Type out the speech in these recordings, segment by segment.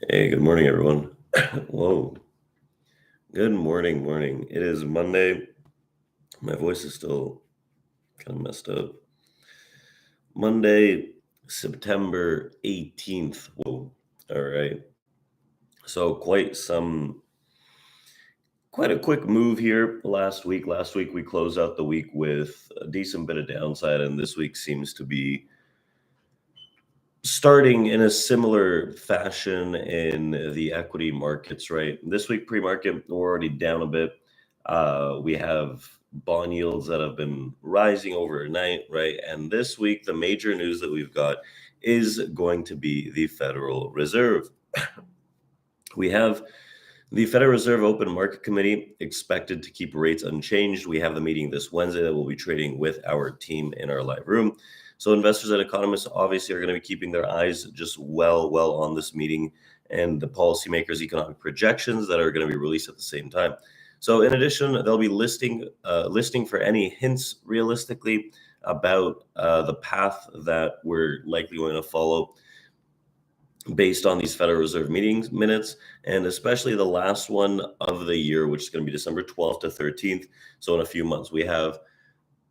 Hey, good morning, everyone. Whoa. Good morning. It is Monday. My voice is still kind of messed up. Monday, September 18th. Whoa. All right. So quite a quick move here last week. Last week we closed out the week with a decent bit of downside, and this week seems to be starting in a similar fashion in the equity markets, right? This week, pre-market, we're already down a bit. We have bond yields that have been rising overnight, right? And this week, the major news that we've got is going to be the Federal Reserve. We have the Federal Reserve Open Market Committee expected to keep rates unchanged. We have the meeting this Wednesday that we'll be trading with our team in our live room. So investors and economists obviously are going to be keeping their eyes just well on this meeting and the policymakers' economic projections that are going to be released at the same time. So in addition, they'll be listing for any hints realistically about the path that we're likely going to follow based on these Federal Reserve meetings minutes, and especially the last one of the year, which is going to be December 12th to 13th. So in a few months, we have,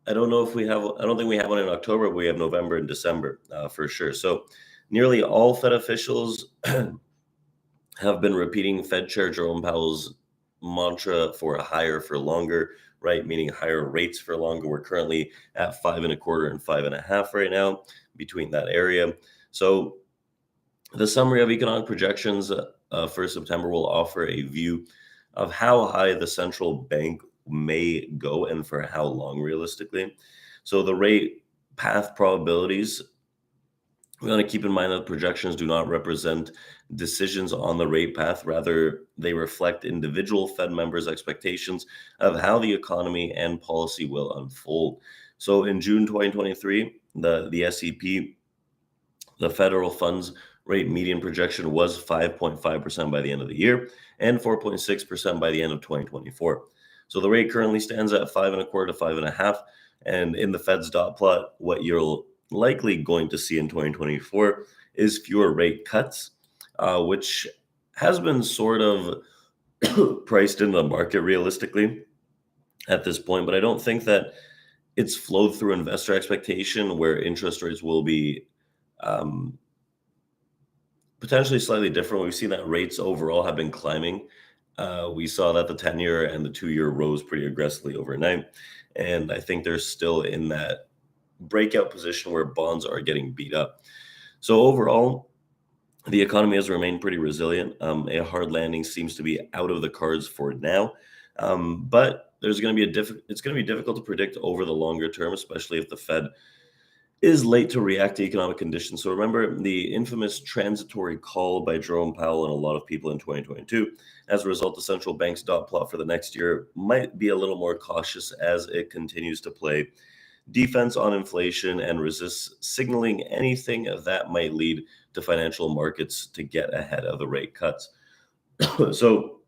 I don't think we have one in October, but we have November and December for sure. So nearly all Fed officials have been repeating Fed Chair Jerome Powell's mantra for a higher for longer, right? Meaning higher rates for longer. We're currently at 5.25 and 5.5 right now, between that area. So the summary of economic projections for September will offer a view of how high the central bank may go and for how long realistically. So the rate path probabilities, we want to keep in mind that projections do not represent decisions on the rate path. Rather, they reflect individual Fed members' expectations of how the economy and policy will unfold. So in June 2023, the SEP, the federal funds rate median projection was 5.5% by the end of the year and 4.6% by the end of 2024. So the rate currently stands at 5.25 to 5.5. And in the Fed's dot plot, what you're likely going to see in 2024 is fewer rate cuts, which has been sort of priced into the market realistically at this point. But I don't think that it's flowed through investor expectation where interest rates will be um, potentially slightly different. We've seen that rates overall have been climbing. We saw that the 10-year and the 2-year rose pretty aggressively overnight. And I think they're still in that breakout position where bonds are getting beat up. So overall, the economy has remained pretty resilient. A hard landing seems to be out of the cards for now. But there's going to be it's going to be difficult to predict over the longer term, especially if the Fed is late to react to economic conditions. So remember the infamous transitory call by Jerome Powell and a lot of people in 2022. As a result, the central bank's dot plot for the next year might be a little more cautious as it continues to play defense on inflation and resists signaling anything that might lead to financial markets to get ahead of the rate cuts. So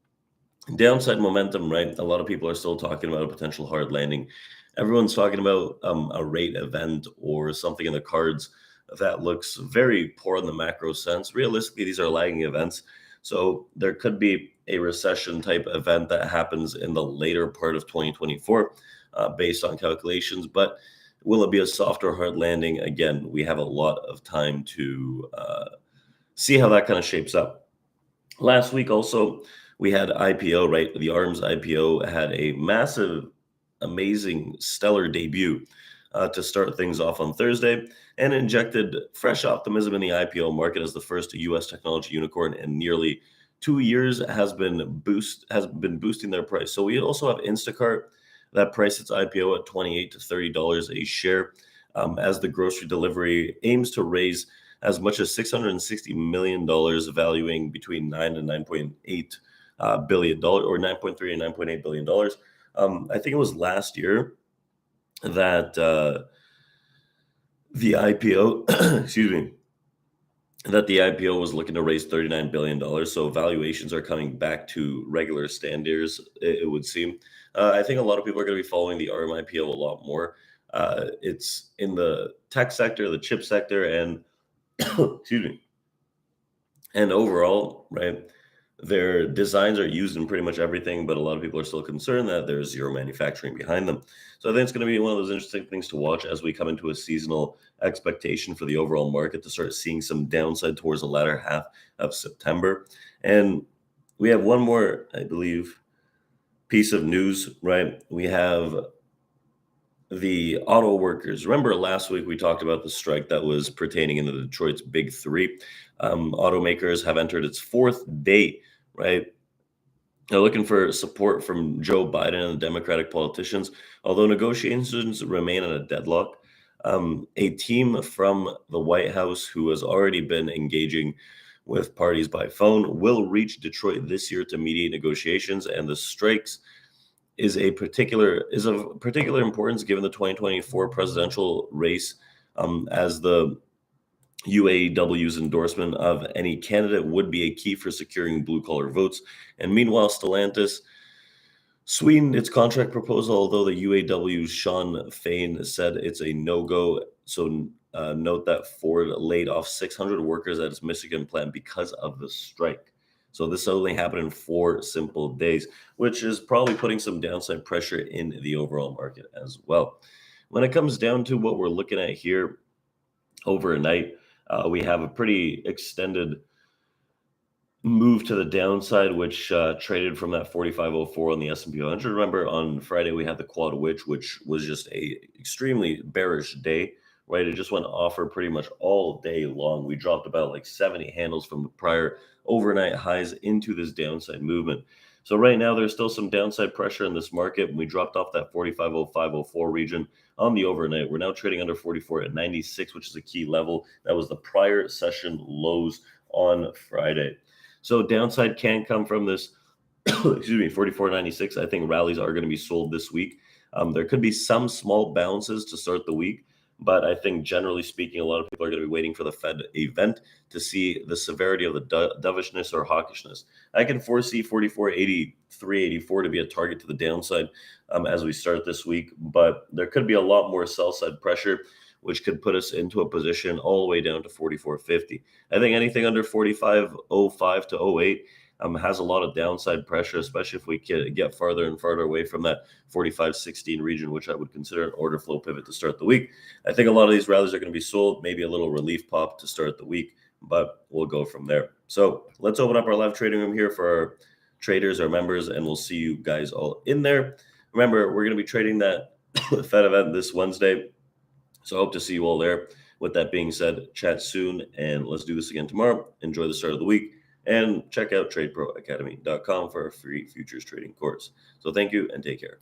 downside momentum, right? A lot of people are still talking about a potential hard landing. Everyone's talking about a rate event or something in the cards that looks very poor in the macro sense. Realistically, these are lagging events. So there could be a recession type event that happens in the later part of 2024 based on calculations. But will it be a soft or hard landing? Again, we have a lot of time to see how that kind of shapes up. Last week also, we had IPO, right? The ARMS IPO had a massive, amazing, stellar debut to start things off on Thursday and injected fresh optimism in the IPO market as the first US technology unicorn in nearly 2 years has been boosting their price. So we also have Instacart that priced its IPO at $28 to $30 a share as the grocery delivery aims to raise as much as $660 million, valuing between 9 and 9.8 billion dollars, or 9.3 and 9.8 billion dollars. I think it was last year that the IPO, excuse me, that the IPO was looking to raise $39 billion. So valuations are coming back to regular standards, it would seem. I think a lot of people are going to be following the ARM IPO a lot more. It's in the tech sector, the chip sector, and excuse me, And overall, right, their designs are used in pretty much everything, but a lot of people are still concerned that there's zero manufacturing behind them. So I think it's going to be one of those interesting things to watch as we come into a seasonal expectation for the overall market to start seeing some downside towards the latter half of September. And we have one more, I believe, piece of news, right? We have the auto workers. Remember last week we talked about the strike that was pertaining into Detroit's big three. Automakers have entered its fourth day, right? They're looking for support from Joe Biden and the Democratic politicians, although negotiations remain at a deadlock. A team from the White House, who has already been engaging with parties by phone, will reach Detroit this year to mediate negotiations, and the strikes is of particular importance given the 2024 presidential race, as the UAW's endorsement of any candidate would be a key for securing blue collar votes. And meanwhile, Stellantis sweetened its contract proposal, although the UAW's Sean Fain said it's a no go. So note that Ford laid off 600 workers at its Michigan plant because of the strike. So this only happened in 4 simple days, which is probably putting some downside pressure in the overall market as well. When it comes down to what we're looking at here overnight, we have a pretty extended move to the downside, which traded from that 4504 on the S&P 100. Remember, on Friday we had the quad which was just a extremely bearish day, right? It just went off for pretty much all day long. We dropped about like 70 handles from the prior overnight highs into this downside movement. So right now there's still some downside pressure in this market. We dropped off that 450504 region on the overnight. We're now trading under 44 at 96, which is a key level. That was the prior session lows on Friday. So downside can come from this, excuse me, 44.96. I think rallies are going to be sold this week. There could be some small bounces to start the week, but I think generally speaking, a lot of people are going to be waiting for the Fed event to see the severity of the dovishness or hawkishness. I can foresee 44.8384 to be a target to the downside as we start this week, but there could be a lot more sell side pressure, which could put us into a position all the way down to 44.50. I think anything under 45.05 to 08 has a lot of downside pressure, especially if we get farther and farther away from that 45.16 region, which I would consider an order flow pivot to start the week. I think a lot of these rallies are going to be sold, maybe a little relief pop to start the week, but we'll go from there. So let's open up our live trading room here for our traders, our members, and we'll see you guys all in there. Remember, we're going to be trading that Fed event this Wednesday. So I hope to see you all there. With that being said, chat soon, and let's do this again tomorrow. Enjoy the start of the week, and check out tradeproacademy.com for our free futures trading course. So thank you and take care.